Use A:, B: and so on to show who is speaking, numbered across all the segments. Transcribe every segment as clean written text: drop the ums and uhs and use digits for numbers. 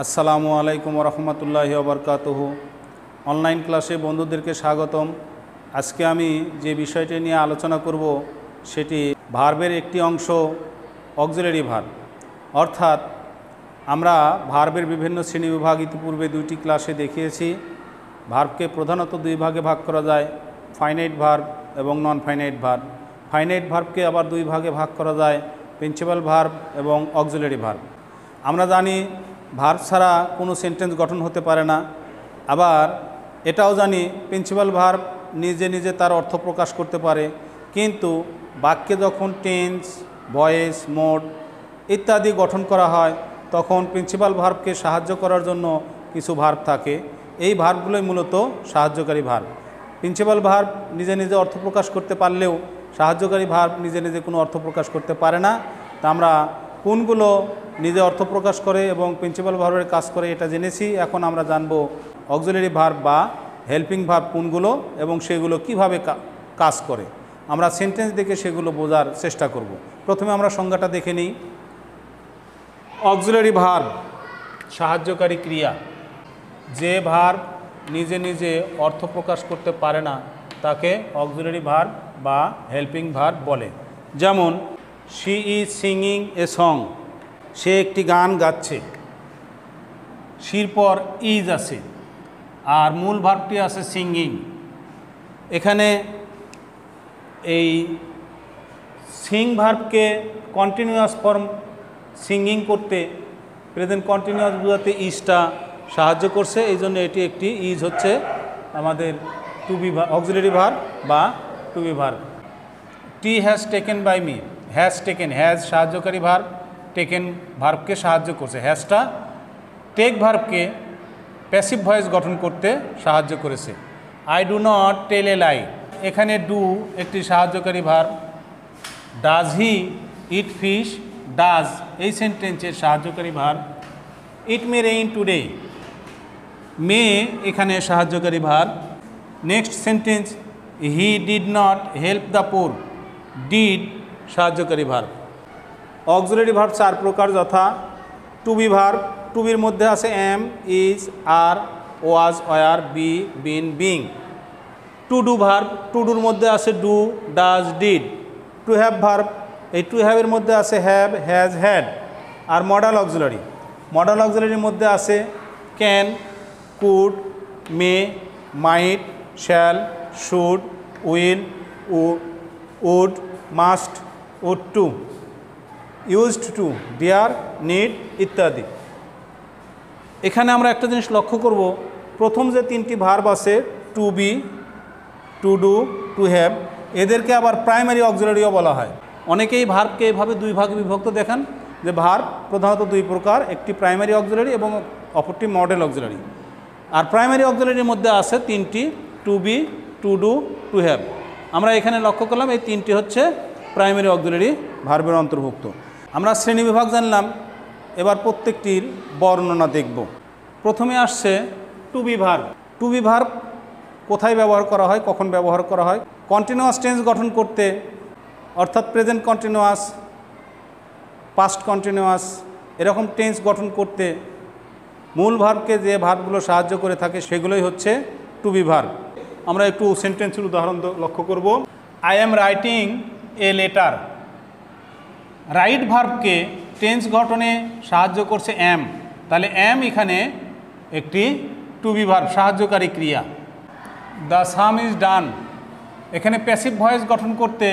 A: আসসালামু আলাইকুম রহমতুল্লাহি ওবরকাতুহু। অনলাইন ক্লাসে বন্ধুদেরকে স্বাগতম। আজকে আমি যে বিষয়টি নিয়ে আলোচনা করব সেটি ভার্বের একটি অংশ অক্সিলারি ভার্ব। অর্থাৎ আমরা ভার্বের বিভিন্ন শ্রেণীবিভাগ ইতিপূর্বে দুইটি ক্লাসে দেখিয়েছি। ভার্বকে প্রধানত দুই ভাগে ভাগ করা যায়, ফাইনাইট ভার্ব এবং নন ফাইনাইট ভার্ব। ফাইনাইট ভার্বকে আবার দুই ভাগে ভাগ করা যায়, প্রিন্সিপাল ভার্ব এবং অক্সিলারি ভার্ব। আমরা জানি ভার্ব ছাড়া কোনো সেন্টেন্স গঠন হতে পারে না। আবার এটাও জানি প্রিন্সিপাল ভার্ব নিজে নিজে তার অর্থ প্রকাশ করতে পারে, কিন্তু বাক্যে যখন টেন্স, ভয়েস, মোড ইত্যাদি গঠন করা হয় তখন প্রিন্সিপাল ভার্বকে সাহায্য করার জন্য কিছু ভার্ব থাকে। এই ভার্বগুলোই মূলত সাহায্যকারী ভার্ব। প্রিন্সিপাল ভার্ব নিজে নিজে অর্থ প্রকাশ করতে পারলেও সাহায্যকারী ভার্ব নিজে নিজে কোনো অর্থ প্রকাশ করতে পারে না। তা আমরা কোনগুলো নিজে অর্থ প্রকাশ করে এবং প্রিন্সিপাল ভার্বের কাজ করে এটা জেনেছি। এখন আমরা জানব অক্সিলারি ভার্ব বা হেল্পিং ভার্ব কোনগুলো এবং সেগুলো কিভাবে কাজ করে। আমরা সেন্টেন্স দেখে সেগুলো বোঝার চেষ্টা করব। প্রথমে আমরা সংজ্ঞাটা দেখে নিই। অক্সিলারি ভার্ব সাহায্যকারী ক্রিয়া। যে ভার্ব নিজে নিজে অর্থ প্রকাশ করতে পারে না তাকে অক্সিলারি ভার্ব বা হেল্পিং ভার্ব বলে। যেমন she is singing a song, সে একটি গান গাচ্ছে। শির পর ইজ আছে আর মূল ভার্বটি আছে সিঙ্গিং। এখানে এই সিং ভার্বকে কন্টিনিউয়াস ফর্ম সিঙ্গিং করতে প্রেজেন্ট কন্টিনিউয়াস বোঝাতে ইজটা সাহায্য করছে, এই জন্য এটি একটি ইজ হচ্ছে আমাদের টু বি অক্সিলারি ভার্ব বা to be verb. Tea has taken by me, has taken, has সাহায্যকারী ভার্ব, টেকেন ভার্বকে সাহায্য করছে। হ্যাজটা টেক ভার্বকে প্যাসিভ ভয়েস গঠন করতে সাহায্য করেছে। I do not tell a lie, এখানে ডু একটি সাহায্যকারী verb. Does he eat fish, does এই সেন্টেন্সের সাহায্যকারী ভার্ব। It may rain today, may এখানে সাহায্যকারী ভার্ব। Next sentence he did not help the poor, did সাহায্যকারী ভার্ব। অক্সিলারি ভার্ব চার প্রকার, যথা টু বি ভার্ব, টু বির মধ্যে আছে am, is, are, was, were, be, been, being. To do verb, to ডুর মধ্যে আছে do, does, did. To have verb, এই টু হ্যাভের মধ্যে আছে হ্যাভ, হ্যাজ, হ্যাড। আর মডাল অক্সিলারি, মডাল অক্সিলারির মধ্যে আছে can, could, may, might, shall, should, will, would, must, ought to, used to, dare, need ইত্যাদি। এখানে আমরা একটা জিনিস লক্ষ্য করব, প্রথম যে তিনটি ভার্ব আছে to be, to do, to have, এদেরকে আবার প্রাইমারি অক্সিলারিও বলা হয়। অনেকেই ভার্বকে এভাবে দুই ভাগে বিভক্ত দেখান যে ভার্ব প্রধানত দুই প্রকার, একটি প্রাইমারি অক্সিলারি এবং অপরটি মডেল অক্সিলারি। আর প্রাইমারি অক্সিলারির মধ্যে আছে তিনটি, to be, to do, to have. আমরা এখানে লক্ষ্য করলাম এই তিনটি হচ্ছে প্রাইমারি অক্সিলারি ভার্বের অন্তর্ভুক্ত। আমরা শ্রেণীবিভাগ জানলাম, এবার প্রত্যেকটির বর্ণনা দেখব। প্রথমে আসছে to be verb. To be verb কোথায় ব্যবহার করা হয়, কখন ব্যবহার করা হয়? কন্টিনিউয়াস টেন্স গঠন করতে, অর্থাৎ প্রেজেন্ট কন্টিনিউয়াস, পাস্ট কন্টিনিউয়াস এরকম টেন্স গঠন করতে মূল ভার্বকে যে ভার্বগুলো সাহায্য করে থাকে সেগুলোই হচ্ছে টু বি ভার্ব। আমরা একটু সেন্টেন্সের উদাহরণ লক্ষ্য করব। I am writing a letter, write ভার্বকে টেন্স গঠনে সাহায্য করছে অ্যাম, তাহলে অ্যাম এখানে একটি টু বি ভার্ব, সাহায্যকারী ক্রিয়া। দ্য সাম ইজ ডান, এখানে প্যাসিভ ভয়েস গঠন করতে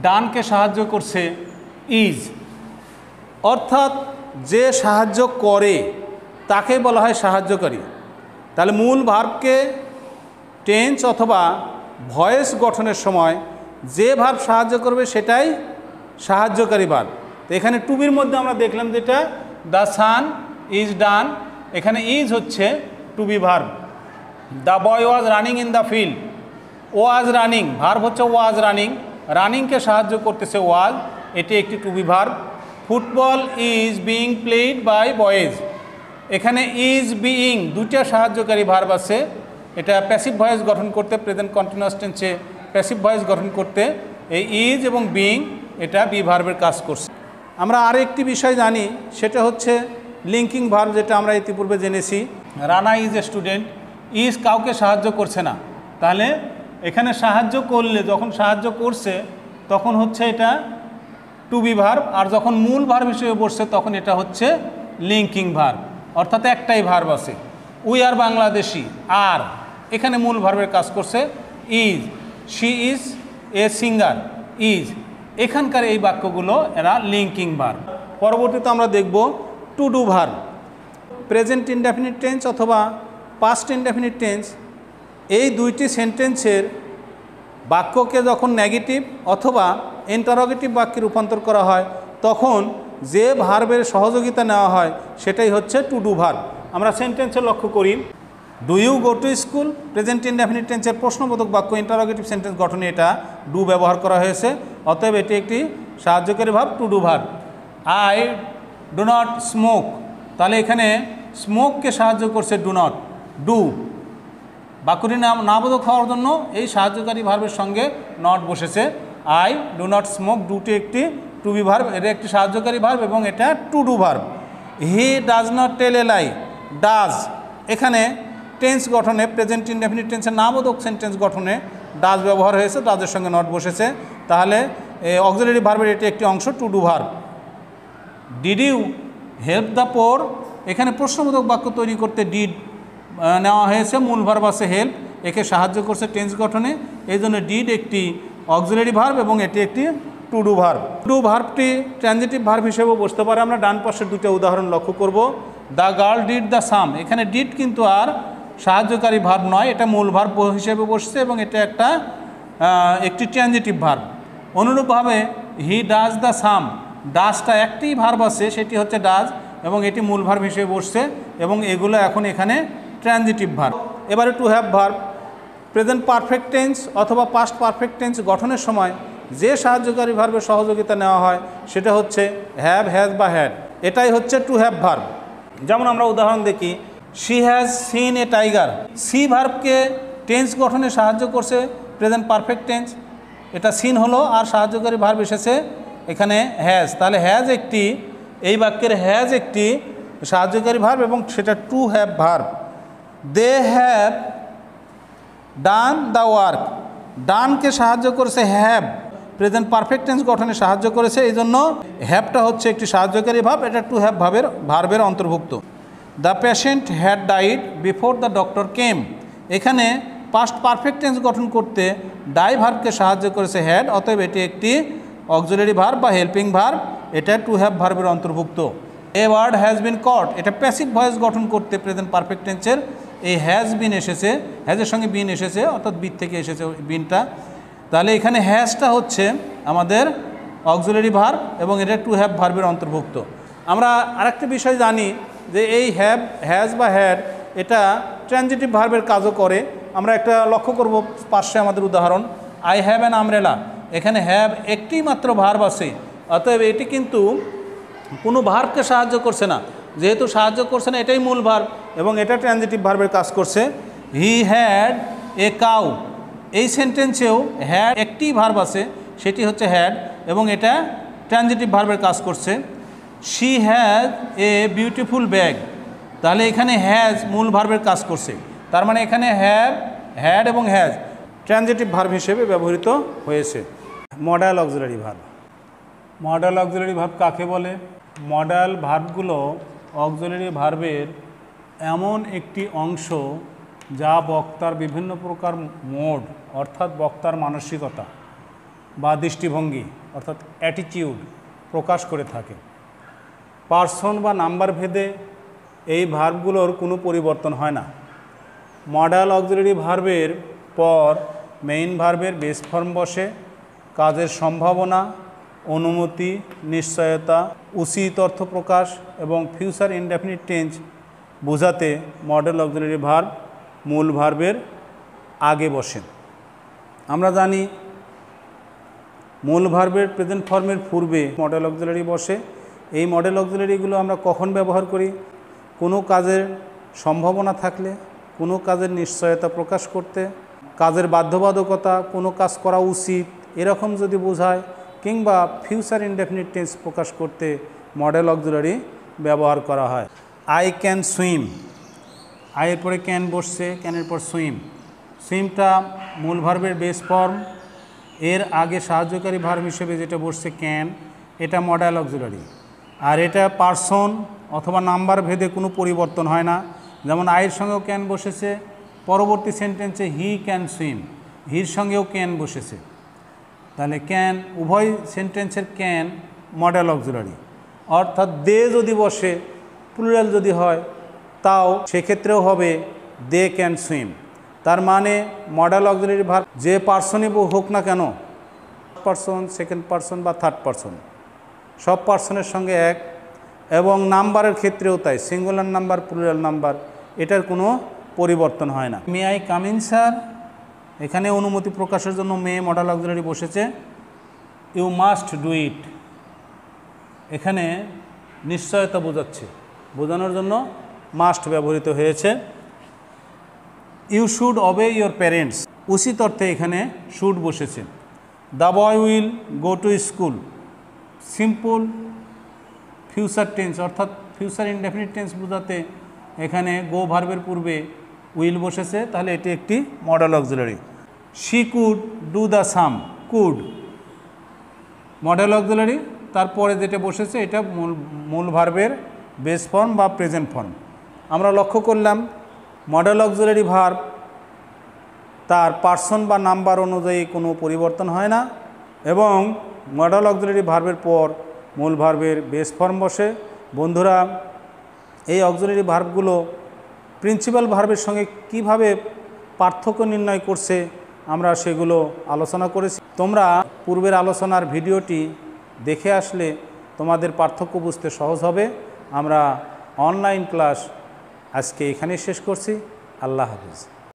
A: ডানকে সাহায্য করছে ইজ। অর্থাৎ যে সাহায্য করে তাকে বলা হয় সাহায্যকারী। তাহলে মূল ভার্বকে টেন্স অথবা ভয়েস গঠনের সময় যে ভার্ব সাহায্য করবে সেটাই সাহায্যকারী ভার্ব। তো এখানে টু বির মধ্যে আমরা দেখলাম যেটা দ্য সান ইজ ডান, এখানে ইজ হচ্ছে to be verb. The boy was running in the field, was running verb হচ্ছে ওয়াজ রানিং, রানিংকে সাহায্য করতেছে ওয়াজ, এটি একটি to be verb. Football is being played by boys, এখানে ইজ বিইং দুইটা সাহায্যকারী ভার্ব আছে। এটা প্যাসিভ ভয়েস গঠন করতে, প্রেজেন্ট কন্টিনিউয়াস টেন্সে প্যাসিভ ভয়েস গঠন করতে এই ইজ এবং বিইং এটা বি ভার্বের কাজ করছে। আমরা আরেকটি বিষয় জানি, সেটা হচ্ছে লিঙ্কিং ভার্ব যেটা আমরা ইতিপূর্বে জেনেছি, Rana is a student, is কাউকে সাহায্য করছে না, তাহলে এখানে সাহায্য করলে, যখন সাহায্য করছে তখন হচ্ছে এটা টু বি ভার্ব, আর যখন মূল ভার্ব হিসেবে বসছে তখন এটা হচ্ছে লিঙ্কিং ভার্ব, অর্থাৎ একটাই ভার্ব আছে। উই আর বাংলাদেশি, আর এখানে মূল ভার্বের কাজ করছে is, she is a singer, is, এখানকার এই বাক্যগুলো এরা লিঙ্কিং ভার্ব। পরবর্তীতে আমরা দেখব two do verb. Present indefinite tense অথবা পাস্ট ইনডেফিনিট টেন্স, এই দুইটি সেন্টেন্সের বাক্যকে যখন নেগেটিভ অথবা ইন্টারোগেটিভ বাক্যে রূপান্তর করা হয় তখন যে ভার্বের সহযোগিতা নেওয়া হয় সেটাই হচ্ছে টু ডু ভার্ব। আমরা সেন্টেন্সে লক্ষ্য করি, do you go to school, present indefinite টেন্সের প্রশ্নবোধক বাক্য, ইন্টারোগেটিভ সেন্টেন্স গঠনে এটা ডু ব্যবহার করা হয়েছে, অতএব এটি একটি সাহায্যকারী verb, to do verb. I do not smoke, তাহলে এখানে স্মোককে সাহায্য করছে ডু নট, ডু, বাক্যটি নামবোধক হওয়ার জন্য এই সাহায্যকারী ভার্বের সঙ্গে নট বসেছে। আই ডু নট স্মোক, ডুটি একটি টু বি ভার্ব, এটা একটি সাহায্যকারী ভার্ব এবং এটা to do verb. He does not tell a lie, does, এখানে টেন্স গঠনে, প্রেজেন্ট ইনডেফিনিট টেন্সের নামবোধক সেন্টেন্স গঠনে ডাজ ব্যবহার হয়েছে, ডাজের সঙ্গে নট বসেছে, তাহলে অক্সিলারি ভার্বের এটি একটি অংশ, to do verb. Did you help the poor, এখানে প্রশ্নবোধক বাক্য তৈরি করতে ডিড নেওয়া হয়েছে, মূল ভার্ব আছে হেল্প, একে সাহায্য করছে টেন্স গঠনে, এই জন্য ডিড একটি অক্সিলারি ভার্ব এবং এটি একটি to do verb. To do ভার্বটি ট্রানজিটিভ ভার্ব হিসেবেও বসতে পারে। আমরা ডান পাশের দুটো উদাহরণ লক্ষ্য করব। দ্য গার্ল ডিড দ্য সাম, এখানে ডিড কিন্তু আর সাহায্যকারী ভার্ব নয়, এটা মূল ভার্ব হিসেবে বসছে এবং এটা একটি ট্রানজিটিভ ভার্ব। অনুরূপভাবে হি ডাজ দ্য সাম, ডাজটা একটি ভার্ব আছে, সেটি হচ্ছে ডাজ এবং এটি মূল ভার্ব হিসেবে বসছে এবং এগুলো এখন এখানে ট্রানজিটিভ ভার্ব। এবারে two have verb. Present perfect tense অথবা পাস্ট পারফেক্ট টেন্স গঠনের সময় যে সাহায্যকারী ভার্বের সহযোগিতা নেওয়া হয় সেটা হচ্ছে হ্যাভ, হ্যাজ বা হ্যাড, এটাই হচ্ছে টু হ্যাভ ভার্ব। যেমন আমরা উদাহরণ দেখি, she has seen a tiger, see ভার্বকে টেন্স গঠনে সাহায্য করছে প্রেজেন্ট পারফেক্ট টেন্স, এটা সিন হলো, আর সাহায্যকারী ভার্ব এসেছে এখানে হ্যাজ, তাহলে হ্যাজ একটি, এই বাক্যের হ্যাজ একটি সাহায্যকারী ভার্ব এবং সেটা to have verb. They have done the work, ডানকে সাহায্য করেছে হ্যাভ, প্রেজেন্ট পারফেক্ট টেন্স গঠনে সাহায্য করেছে, এই জন্য হ্যাভটা হচ্ছে একটি সাহায্যকারী ভার্ব, এটা টু হ্যাভ ভার্বের অন্তর্ভুক্ত। The patient had died before the doctor came, এখানে পাস্ট পারফেক্ট টেন্স গঠন করতে ডাই ভার্বকে সাহায্য করেছে হ্যাড, অতএব এটি একটি অক্সিলারি ভার্ব বা হেল্পিং ভার্ব, এটা টু হ্যাভ ভার্বের অন্তর্ভুক্ত। এ ওয়ার্ড হ্যাজ বিন কট, এটা প্যাসিভ ভয়েস গঠন করতে প্রেজেন্ট পারফেক্ট টেন্সের এই হ্যাজ বিন এসেছে, হ্যাজের সঙ্গে বিন এসেছে, অর্থাৎ বিন থেকে এসেছে বিনটা, তাহলে এখানে হ্যাজটা হচ্ছে আমাদের অক্সিলারি ভার্ব এবং এটা টু হ্যাভ ভার্বের অন্তর্ভুক্ত। আমরা আরেকটা বিষয় জানি যে এই হ্যাভ, হ্যাজ বা হ্যাড এটা ট্রানজিটিভ ভার্বের কাজও করে। আমরা একটা লক্ষ্য করব পাশে আমাদের উদাহরণ, আই হ্যাভ অ্যান আমব্রেলা, এখানে হ্যাভ একটি মাত্র ভার্ব আছে, অতএব এটি কিন্তু কোনো ভার্বকে সাহায্য করছে না, যেহেতু সাহায্য করছে না এটাই মূল ভার্ব এবং এটা ট্রানজিটিভ ভার্বের কাজ করছে। হি হ্যাড এ কাউ, এই সেন্টেন্সেও হ্যাড একটি ভার্ব আছে, সেটি হচ্ছে হ্যাড এবং এটা ট্রানজিটিভ ভার্বের কাজ করছে। She has a beautiful bag, তাহলে এখানে হ্যাজ মূল ভার্বের কাজ করছে, তার মানে এখানে হ্যাভ, হ্যাড এবং হ্যাজ ট্রানজিটিভ ভার্ব হিসেবে ব্যবহৃত হয়েছে। Modal auxiliary verb. Modal auxiliary verb কাকে বলে? মডাল ভার্বগুলো অক্সিলারি ভার্বের এমন একটি অংশ যা বক্তার বিভিন্ন প্রকার মোড অর্থাৎ বক্তার মানসিকতা বা দৃষ্টিভঙ্গি অর্থাৎ অ্যাটিটিউড প্রকাশ করে থাকে। পার্সন বা নাম্বার ভেদে এই ভার্বগুলোর কোনো পরিবর্তন হয় না। মডাল অক্সিলারি ভার্বের পর মেইন ভার্বের বেস ফর্ম বসে। কাজের সম্ভাবনা, অনুমতি, নিশ্চয়তা, উচিত অর্থ প্রকাশ এবং ফিউচার ইনডেফিনিট টেন্স বোঝাতে মডেল অক্সিলারি ভার্ব মূল ভার্বের আগে বসে। আমরা জানি মূল ভার্বের প্রেজেন্ট ফর্মের পূর্বে মডেল অক্সিলারি বসে। এই মডেল অক্সিলারিগুলো আমরা কখন ব্যবহার করি? কোনো কাজের সম্ভাবনা থাকলে, কোনো কাজের নিশ্চয়তা প্রকাশ করতে, কাজের বাধ্যবাধকতা, কোনো কাজ করা উচিত এরকম যদি বোঝায়, কিংবা ফিউচার ইনডেফিনিট টেন্স প্রকাশ করতে মডেল অক্সিলারি ব্যবহার করা হয়। আই ক্যান সুইম, আয়ের পরে ক্যান বসছে, ক্যানের পর সুইম। সুইমটা মূল ভার্বের বেস ফর্ম, এর আগে সাহায্যকারী ভার্ব হিসেবে যেটা বসছে ক্যান, এটা মডেল অক্সিলারি। আর এটা পার্সন অথবা নাম্বার ভেদে কোনো পরিবর্তন হয় না। যেমন আয়ের সঙ্গেও ক্যান বসেছে, পরবর্তী সেন্টেন্সে হি ক্যান সুইম, হির সঙ্গেও ক্যান বসেছে। তাহলে ক্যান, উভয় সেন্টেন্সের ক্যান মডেল অক্সিলারি। অর্থাৎ দে যদি বসে, প্লুরাল যদি হয়, তাও সেক্ষেত্রেও হবে দে ক্যান সুইম। তার মানে মডেল অক্সিলারি ভার্ব যে পার্সনই হোক না কেন, পার্সন, সেকেন্ড পার্সন বা থার্ড পার্সন, সব পার্সনের সঙ্গে এক। এবং নাম্বারের ক্ষেত্রেও তাই, সিঙ্গুলার নাম্বার, প্লুরাল নাম্বার, এটার কোনো পরিবর্তন হয় না। May I come in sir, এখানে অনুমতি প্রকাশের জন্য মে মডেল অক্সিলারি বসেছে। ইউ মাস্ট ডু ইট, এখানে নিশ্চয়তা বোঝাচ্ছে, বোঝানোর জন্য মাস্ট ব্যবহৃত হয়েছে। You should obey your parents, উচিত অর্থে এখানে শুড বসেছে। The boy will go to school, simple future tense, অর্থাৎ ফিউচার ইনডেফিনিট টেন্স বোঝাতে এখানে গো ভার্বের পূর্বে উইল বসেছে, তাহলে এটি একটি modal auxiliary. She could do the some, could modal auxiliary, তারপরে যেটা বসেছে এটা মূল ভার্বের বেস ফর্ম বা প্রেজেন্ট ফর্ম। আমরা লক্ষ্য করলাম মডেল অক্সিলারি ভার্ব তার পার্সন বা নাম্বার অনুযায়ী কোনো পরিবর্তন হয় না, এবং মডেল অক্সিলারি ভার্বের পর মূল ভার্বের বেস ফর্ম বসে। বন্ধুরা, এই অক্সিলারি ভার্বগুলো প্রিন্সিপাল ভার্বের সঙ্গে কিভাবে পার্থক্য নির্ণয় করছে আমরা সেগুলো আলোচনা করেছি। তোমরা পূর্বের আলোচনার ভিডিওটি দেখে আসলে তোমাদের পার্থক্য বুঝতে সহজ হবে। আমরা অনলাইন ক্লাস আজকে এখানেই শেষ করছি। আল্লাহ হাফিজ।